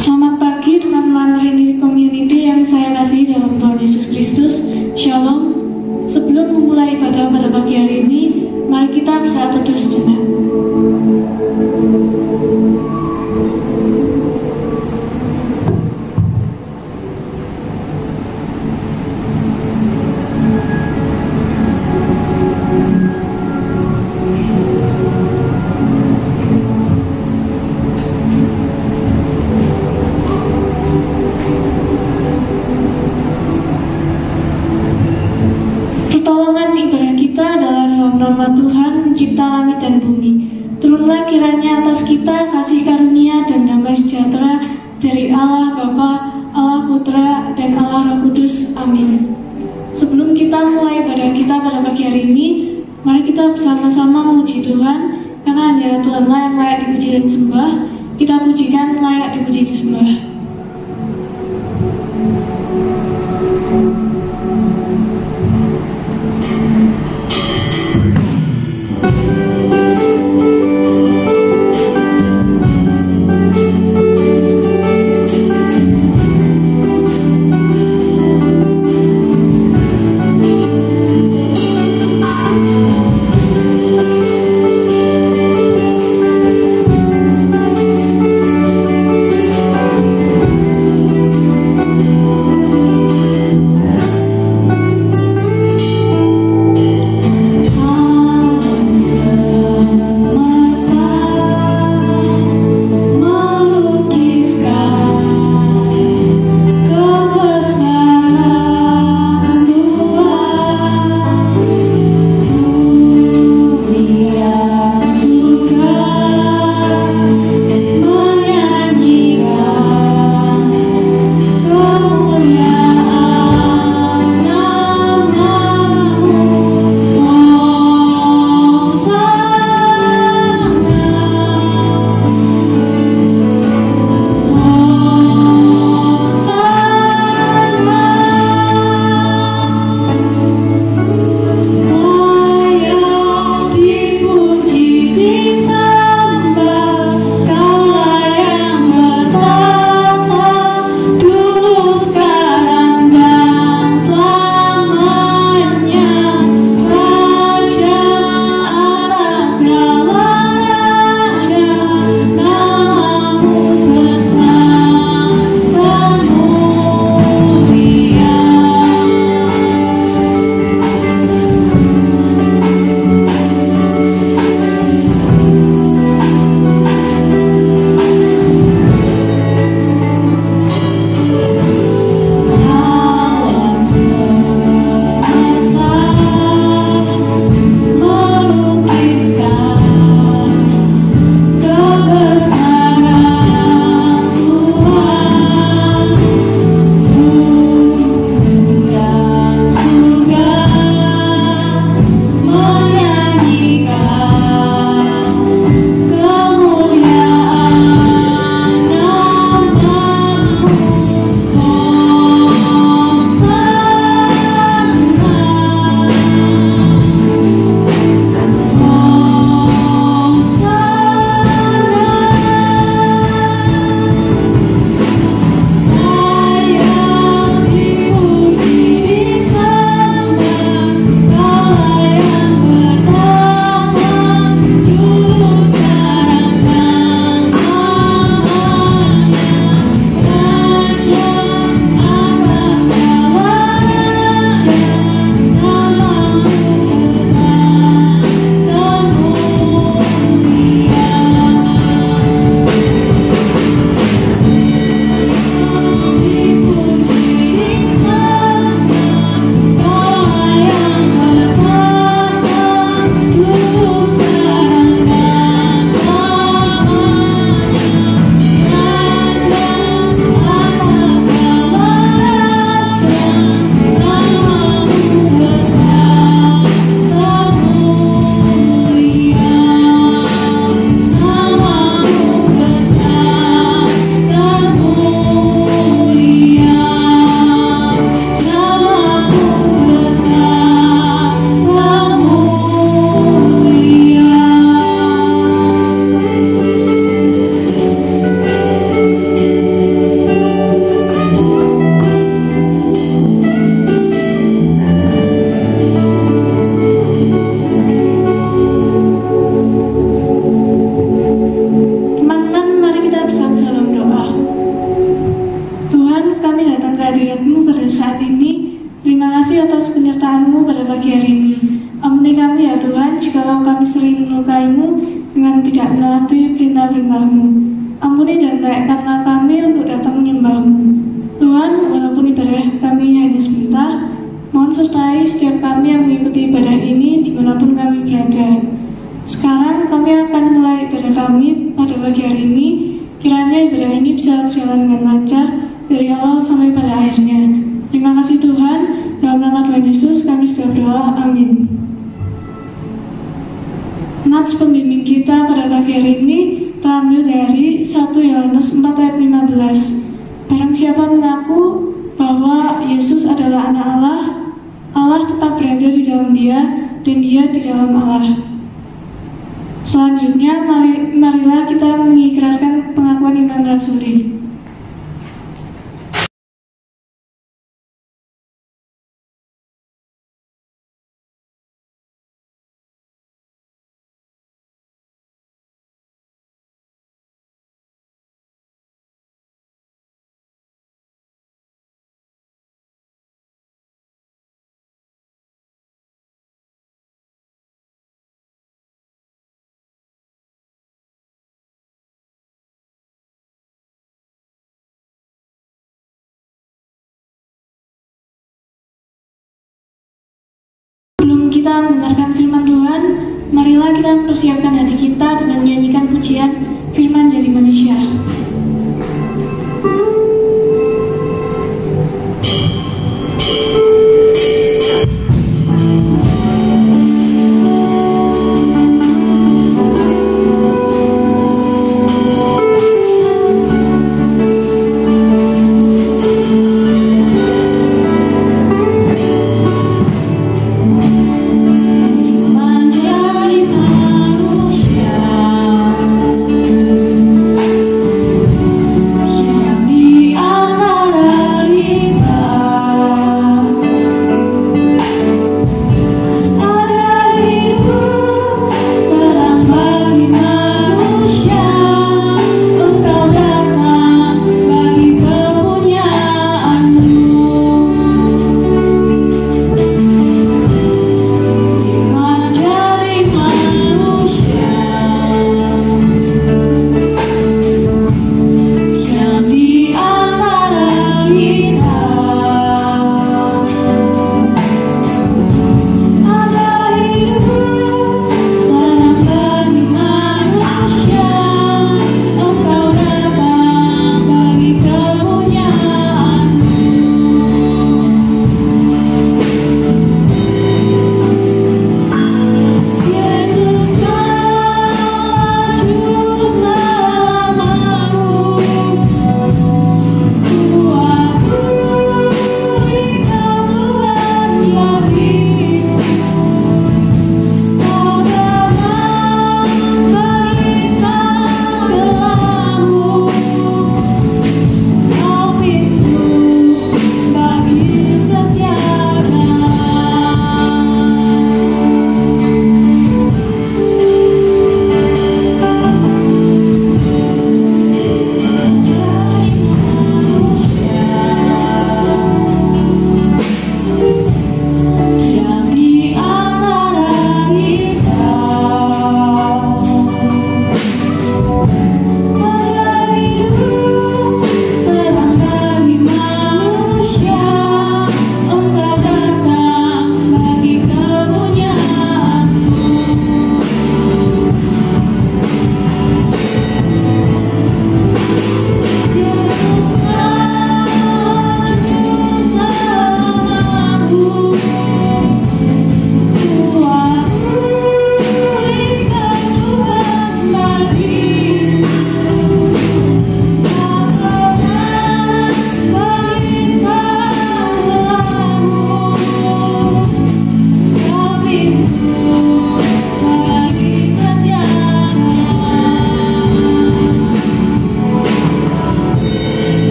Selamat pagi teman-teman Trinity Community yang saya kasihi dalam Tuhan Yesus Kristus. Shalom. Sebelum memulai ibadah pada pagi hari ini, mari kita bersatu teduh sejenak. Nama Tuhan mencipta langit dan bumi. Turunlah kiranya atas kita kasih karunia dan damai sejahtera dari Allah Bapa, Allah Putra, dan Allah Roh Kudus. Amin. Sebelum kita mulai ibadah kita pada pagi hari ini, mari kita bersama-sama memuji Tuhan, karena hanya Tuhanlah yang layak dipuji dan disembah. Kita pujikan layak dipuji dan disembah. pagi hari ini. Ampuni kami ya Tuhan, jikalau kami sering melukai-Mu dengan tidak menaati perintah-perintah-Mu. Ampuni dan layakkanlah kami untuk datang menyembah-Mu. Tuhan, walaupun ibadah kami hanya sebentar, mohon sertai setiap kami yang mengikuti ibadah ini dimanapun kami berada. Sekarang kami akan mulai ibadah kami pada pagi hari ini. Kiranya ibadah ini bisa berjalan dengan lancar dari awal sampai pada akhirnya. Terima kasih Tuhan, dalam nama Tuhan Yesus kami sudah berdoa, amin. Nats pembimbing kita pada pagi hari ini terambil dari 1 Yohanes 4 ayat 15. Barang siapa mengaku bahwa Yesus adalah anak Allah, Allah tetap berada di dalam dia dan dia di dalam Allah. Selanjutnya, marilah kita mengikrarkan pengakuan iman rasuli. Sebelum kita mendengarkan firman Tuhan, marilah kita mempersiapkan hati kita dengan menyanyikan pujian firman dari manusia.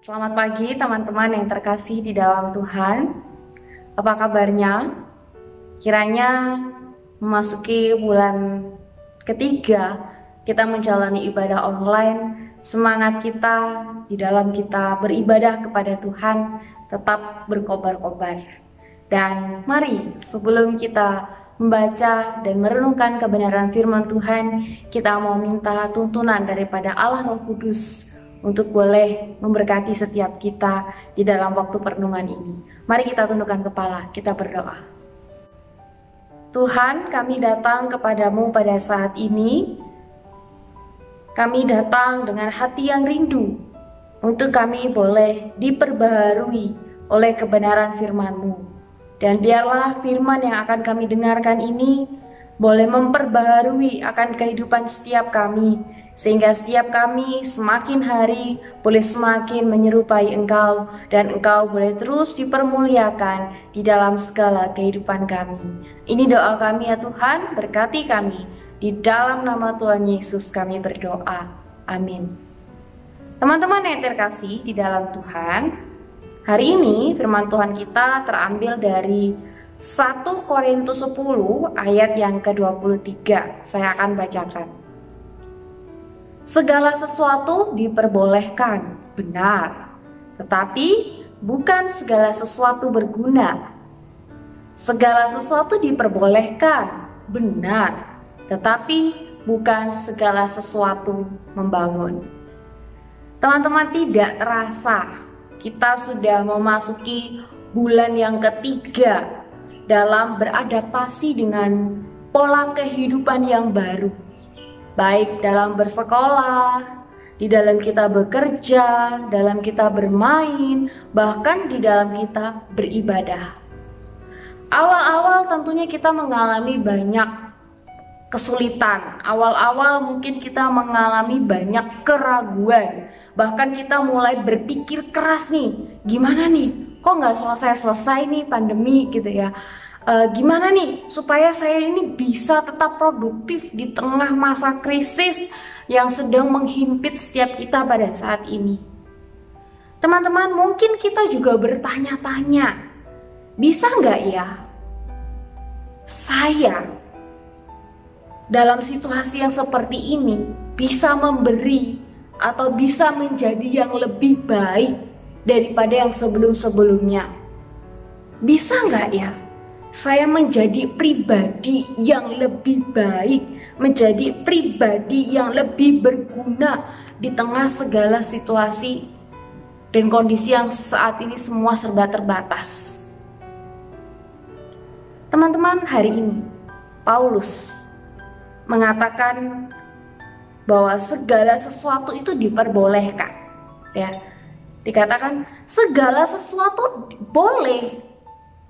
Selamat pagi teman-teman yang terkasih di dalam Tuhan. Apa kabarnya? Kiranya memasuki bulan ketiga kita menjalani ibadah online, semangat kita di dalam kita beribadah kepada Tuhan tetap berkobar-kobar. Dan mari sebelum kita membaca dan merenungkan kebenaran firman Tuhan, kita mau minta tuntunan daripada Allah Roh Kudus untuk boleh memberkati setiap kita di dalam waktu perenungan ini. Mari kita tundukkan kepala, kita berdoa. Tuhan, kami datang kepadamu pada saat ini. Kami datang dengan hati yang rindu untuk kami boleh diperbaharui oleh kebenaran firman-Mu. Dan biarlah firman yang akan kami dengarkan ini boleh memperbaharui akan kehidupan setiap kami, sehingga setiap kami semakin hari boleh semakin menyerupai Engkau, dan Engkau boleh terus dipermuliakan di dalam segala kehidupan kami. Ini doa kami ya Tuhan, berkati kami. Di dalam nama Tuhan Yesus kami berdoa. Amin. Teman-teman yang terkasih di dalam Tuhan, hari ini firman Tuhan kita terambil dari 1 Korintus 10 ayat yang ke-23. Saya akan bacakan. Segala sesuatu diperbolehkan, benar, tetapi bukan segala sesuatu berguna. Segala sesuatu diperbolehkan, benar, tetapi bukan segala sesuatu membangun. Teman-teman, tidak terasa kita sudah memasuki bulan yang ketiga dalam beradaptasi dengan pola kehidupan yang baru. Baik dalam bersekolah, di dalam kita bekerja, dalam kita bermain, bahkan di dalam kita beribadah. Awal-awal tentunya kita mengalami banyak kesulitan. Awal-awal mungkin kita mengalami banyak keraguan. Bahkan kita mulai berpikir keras nih, gimana nih, kok nggak selesai-selesai nih pandemi gitu ya. Gimana nih supaya saya ini bisa tetap produktif di tengah masa krisis yang sedang menghimpit setiap kita pada saat ini. Teman-teman, mungkin kita juga bertanya-tanya, bisa nggak ya saya dalam situasi yang seperti ini bisa memberi atau bisa menjadi yang lebih baik daripada yang sebelum-sebelumnya? Bisa nggak ya saya menjadi pribadi yang lebih baik, menjadi pribadi yang lebih berguna di tengah segala situasi dan kondisi yang saat ini semua serba terbatas? Teman-teman, hari ini Paulus mengatakan bahwa segala sesuatu itu diperbolehkan, ya. Dikatakan segala sesuatu boleh,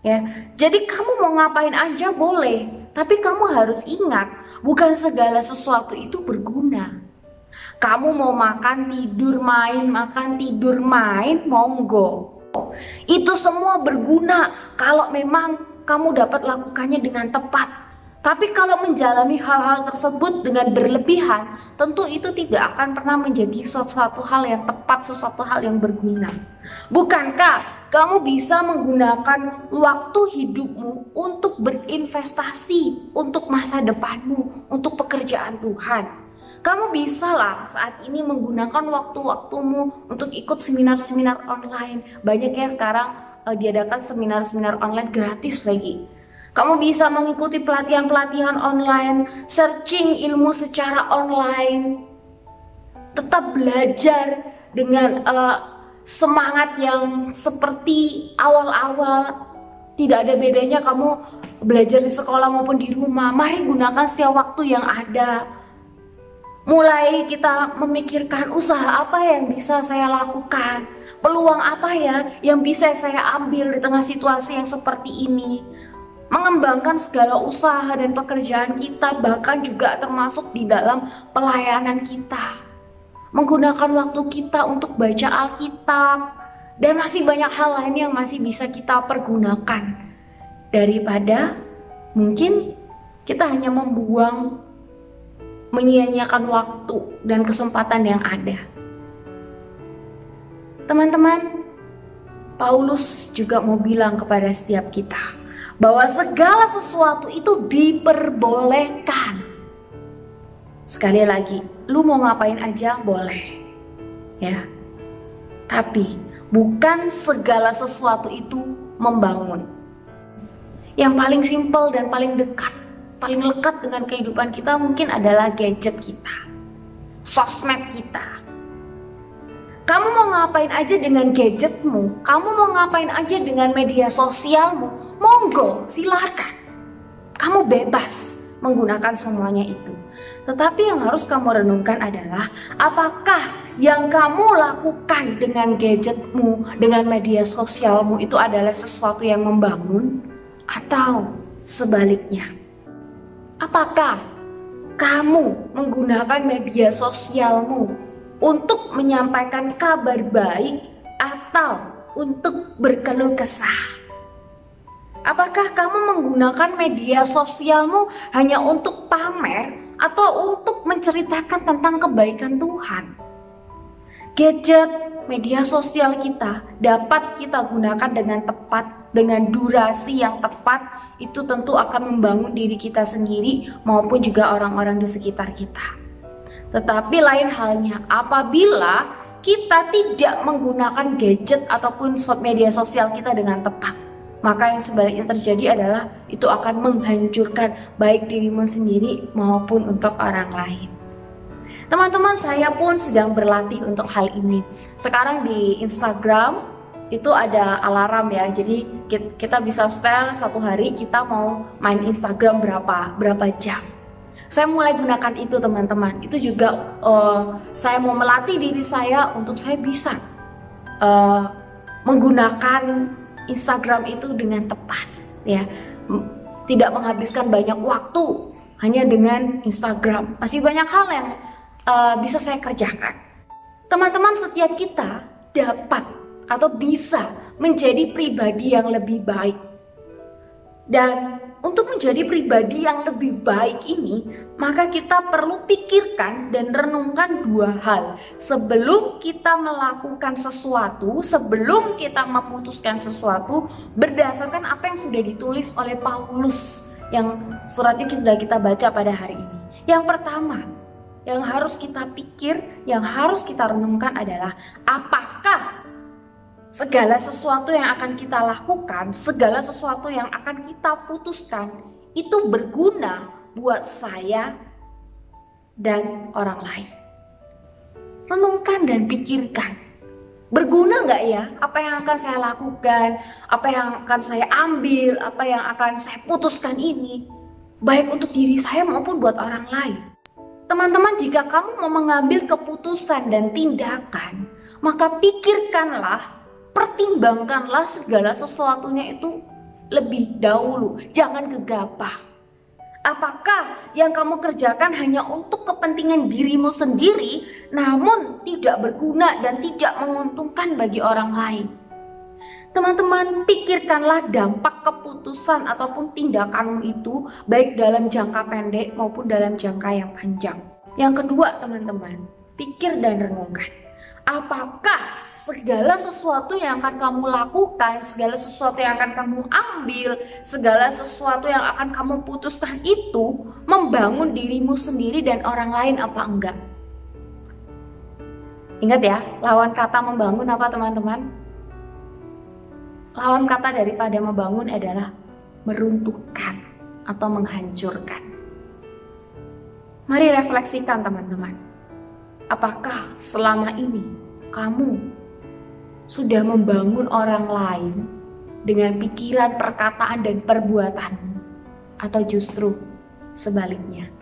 ya. Jadi kamu mau ngapain aja boleh, tapi kamu harus ingat, bukan segala sesuatu itu berguna. Kamu mau makan tidur main, monggo. Itu semua berguna kalau memang kamu dapat lakukannya dengan tepat. Tapi kalau menjalani hal-hal tersebut dengan berlebihan, tentu itu tidak akan pernah menjadi sesuatu hal yang tepat, sesuatu hal yang berguna. Bukankah kamu bisa menggunakan waktu hidupmu untuk berinvestasi untuk masa depanmu, untuk pekerjaan Tuhan? Kamu bisa lah saat ini menggunakan waktu-waktumu untuk ikut seminar-seminar online. Banyak ya sekarang diadakan seminar-seminar online gratis lagi. Kamu bisa mengikuti pelatihan-pelatihan online, searching ilmu secara online, tetap belajar dengan semangat yang seperti awal-awal. Tidak ada bedanya kamu belajar di sekolah maupun di rumah. Mari gunakan setiap waktu yang ada. Mulai kita memikirkan usaha apa yang bisa saya lakukan, peluang apa ya yang bisa saya ambil di tengah situasi yang seperti ini. Mengembangkan segala usaha dan pekerjaan kita, bahkan juga termasuk di dalam pelayanan kita. Menggunakan waktu kita untuk baca Alkitab, dan masih banyak hal lain yang masih bisa kita pergunakan. Daripada mungkin kita hanya menyia-nyiakan waktu dan kesempatan yang ada. Teman-teman, Paulus juga mau bilang kepada setiap kita bahwa segala sesuatu itu diperbolehkan. Sekali lagi, lu mau ngapain aja boleh, ya. Tapi bukan segala sesuatu itu membangun. Yang paling simpel dan paling dekat, paling lekat dengan kehidupan kita mungkin adalah gadget kita, sosmed kita. Kamu mau ngapain aja dengan gadgetmu, kamu mau ngapain aja dengan media sosialmu, monggo, silakan. Kamu bebas menggunakan semuanya itu. Tetapi yang harus kamu renungkan adalah, apakah yang kamu lakukan dengan gadgetmu, dengan media sosialmu itu adalah sesuatu yang membangun, atau sebaliknya? Apakah kamu menggunakan media sosialmu untuk menyampaikan kabar baik atau untuk berkeluh kesah? Apakah kamu menggunakan media sosialmu hanya untuk pamer atau untuk menceritakan tentang kebaikan Tuhan? Gadget, media sosial kita dapat kita gunakan dengan tepat, dengan durasi yang tepat. Itu tentu akan membangun diri kita sendiri maupun juga orang-orang di sekitar kita. Tetapi lain halnya apabila kita tidak menggunakan gadget ataupun media sosial kita dengan tepat, maka yang sebaliknya terjadi adalah itu akan menghancurkan baik dirimu sendiri maupun untuk orang lain. Teman-teman, saya pun sedang berlatih untuk hal ini. Sekarang di Instagram itu ada alarm ya, jadi kita bisa setel satu hari kita mau main Instagram berapa jam. Saya mulai gunakan itu teman-teman. Itu juga saya mau melatih diri saya untuk saya bisa menggunakan Instagram itu dengan tepat, ya. Tidak menghabiskan banyak waktu hanya dengan Instagram. Masih banyak hal yang bisa saya kerjakan. Teman-teman, setiap kita dapat atau bisa menjadi pribadi yang lebih baik. Dan untuk menjadi pribadi yang lebih baik ini, maka kita perlu pikirkan dan renungkan dua hal. Sebelum kita melakukan sesuatu, sebelum kita memutuskan sesuatu, berdasarkan apa yang sudah ditulis oleh Paulus, yang suratnya sudah kita baca pada hari ini. Yang pertama, yang harus kita pikir, yang harus kita renungkan adalah, apakah segala sesuatu yang akan kita lakukan, segala sesuatu yang akan kita putuskan itu berguna buat saya dan orang lain. Renungkan dan pikirkan, berguna nggak ya apa yang akan saya lakukan, apa yang akan saya ambil, apa yang akan saya putuskan ini, baik untuk diri saya maupun buat orang lain. Teman-teman, jika kamu mau mengambil keputusan dan tindakan, maka pikirkanlah, pertimbangkanlah segala sesuatunya itu lebih dahulu. Jangan gegabah. Apakah yang kamu kerjakan hanya untuk kepentingan dirimu sendiri, namun tidak berguna dan tidak menguntungkan bagi orang lain? Teman-teman, pikirkanlah dampak keputusan ataupun tindakanmu itu, baik dalam jangka pendek maupun dalam jangka yang panjang. Yang kedua, teman-teman, pikir dan renungkan. Apakah segala sesuatu yang akan kamu lakukan, segala sesuatu yang akan kamu ambil, segala sesuatu yang akan kamu putuskan itu membangun dirimu sendiri dan orang lain apa enggak? Ingat ya, lawan kata membangun apa teman-teman? Lawan kata daripada membangun adalah meruntuhkan atau menghancurkan. Mari refleksikan teman-teman. Apakah selama ini kamu sudah membangun orang lain dengan pikiran, perkataan, dan perbuatanmu? Atau justru sebaliknya?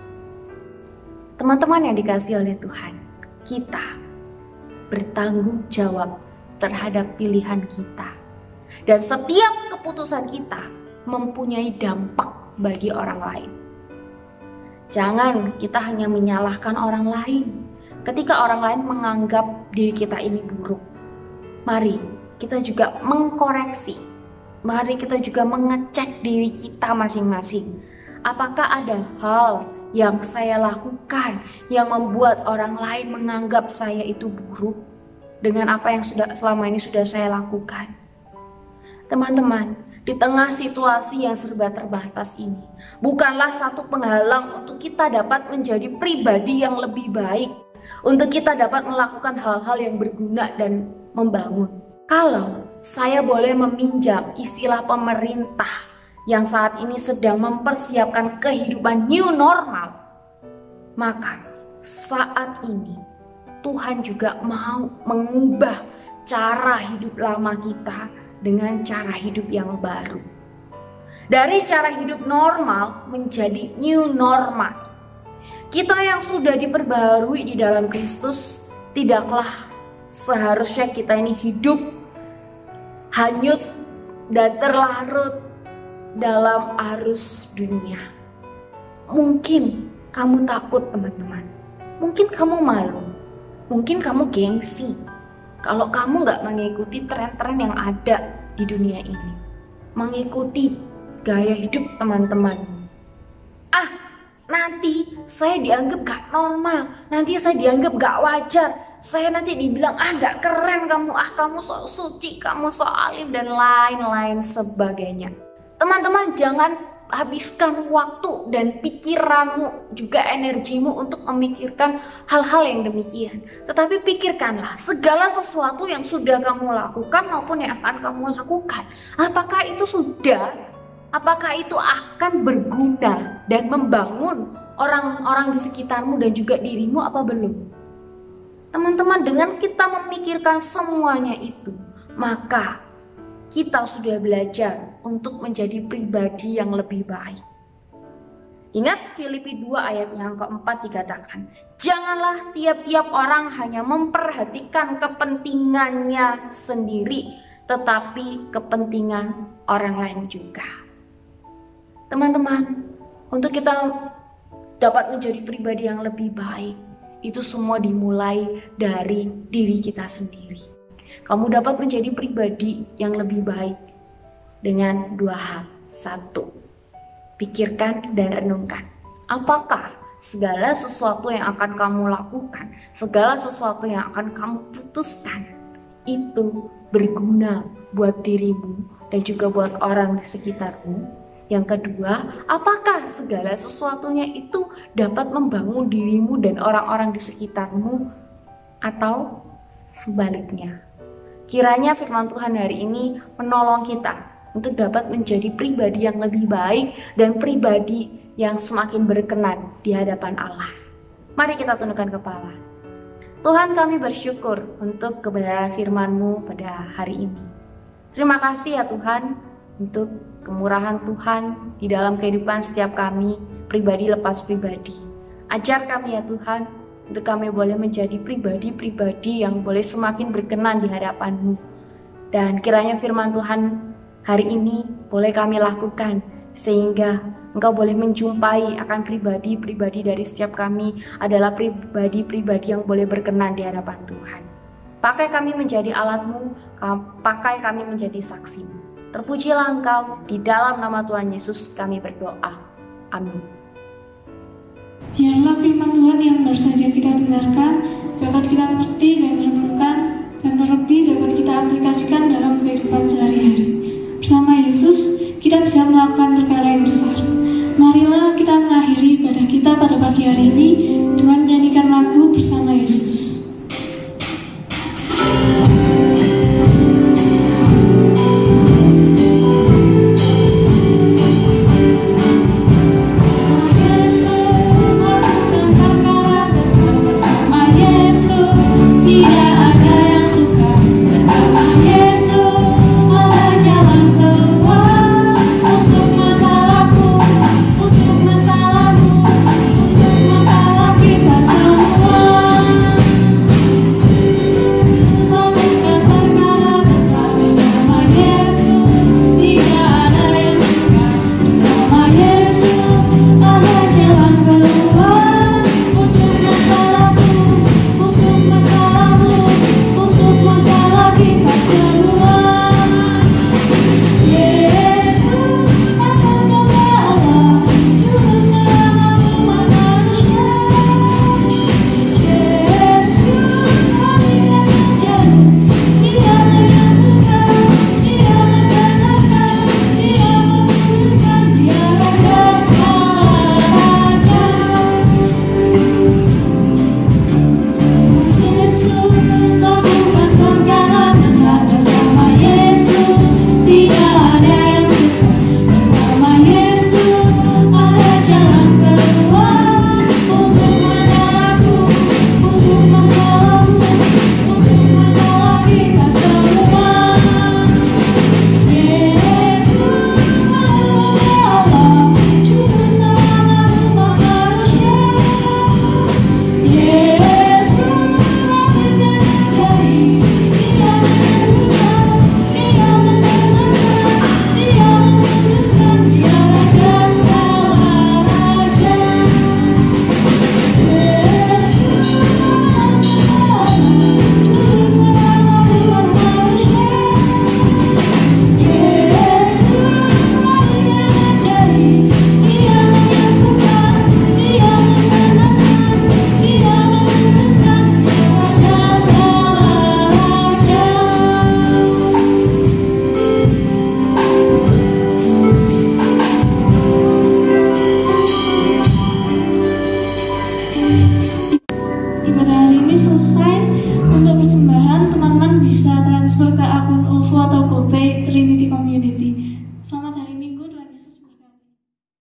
Teman-teman yang dikasihi oleh Tuhan, kita bertanggung jawab terhadap pilihan kita. Dan setiap keputusan kita mempunyai dampak bagi orang lain. Jangan kita hanya menyalahkan orang lain ketika orang lain menganggap diri kita ini buruk. Mari kita juga mengkoreksi. Mari kita juga mengecek diri kita masing-masing. Apakah ada hal yang saya lakukan yang membuat orang lain menganggap saya itu buruk dengan apa yang selama ini sudah saya lakukan? Teman-teman, di tengah situasi yang serba terbatas ini bukanlah satu penghalang untuk kita dapat menjadi pribadi yang lebih baik, untuk kita dapat melakukan hal-hal yang berguna dan membangun. Kalau saya boleh meminjam istilah pemerintah yang saat ini sedang mempersiapkan kehidupan new normal, maka saat ini Tuhan juga mau mengubah cara hidup lama kita dengan cara hidup yang baru. Dari cara hidup normal menjadi new normal. Kita yang sudah diperbaharui di dalam Kristus, tidaklah seharusnya kita ini hidup hanyut dan terlarut dalam arus dunia. Mungkin kamu takut, teman-teman. Mungkin kamu malu. Mungkin kamu gengsi kalau kamu nggak mengikuti tren-tren yang ada di dunia ini, mengikuti gaya hidup teman-teman. Nanti saya dianggap gak normal, nanti saya dianggap gak wajar, saya nanti dibilang gak keren kamu, kamu sok suci, kamu sok alim, dan lain-lain sebagainya. Teman-teman, jangan habiskan waktu dan pikiranmu juga energimu untuk memikirkan hal-hal yang demikian. Tetapi pikirkanlah segala sesuatu yang sudah kamu lakukan maupun yang akan kamu lakukan. Apakah itu akan berguna dan membangun orang-orang di sekitarmu dan juga dirimu apa belum? Teman-teman, dengan kita memikirkan semuanya itu, maka kita sudah belajar untuk menjadi pribadi yang lebih baik. Ingat Filipi 2 ayat yang keempat dikatakan, janganlah tiap-tiap orang hanya memperhatikan kepentingannya sendiri, tetapi kepentingan orang lain juga. Teman-teman, untuk kita dapat menjadi pribadi yang lebih baik, itu semua dimulai dari diri kita sendiri. Kamu dapat menjadi pribadi yang lebih baik dengan dua hal. Satu, pikirkan dan renungkan. Apakah segala sesuatu yang akan kamu lakukan, segala sesuatu yang akan kamu putuskan, itu berguna buat dirimu dan juga buat orang di sekitarmu? Yang kedua, apakah segala sesuatunya itu dapat membangun dirimu dan orang-orang di sekitarmu, atau sebaliknya? Kiranya firman Tuhan hari ini menolong kita untuk dapat menjadi pribadi yang lebih baik dan pribadi yang semakin berkenan di hadapan Allah. Mari kita tundukkan kepala. Tuhan, kami bersyukur untuk kebenaran firman-Mu pada hari ini. Terima kasih ya Tuhan untuk kemurahan Tuhan di dalam kehidupan setiap kami, pribadi lepas pribadi. Ajar kami ya Tuhan, untuk kami boleh menjadi pribadi-pribadi yang boleh semakin berkenan di hadapan-Mu. Dan kiranya firman Tuhan hari ini boleh kami lakukan, sehingga Engkau boleh menjumpai akan pribadi-pribadi dari setiap kami adalah pribadi-pribadi yang boleh berkenan di hadapan Tuhan. Pakai kami menjadi alat-Mu, pakai kami menjadi saksi-Mu. Terpujilah Engkau, di dalam nama Tuhan Yesus kami berdoa. Amin. Biarlah firman Tuhan yang baru saja kita dengarkan dapat kita mengerti dan renungkan, dan terlebih dapat kita aplikasikan dalam kehidupan sehari-hari. Bersama Yesus, kita bisa melakukan perkara yang besar. Marilah kita mengakhiri ibadah kita pada pagi hari ini dengan menyanyikan lagu Bersama Yesus. Kita semua selesai. Untuk persembahan, teman-teman bisa transfer ke akun OVO atau GoPay Trinity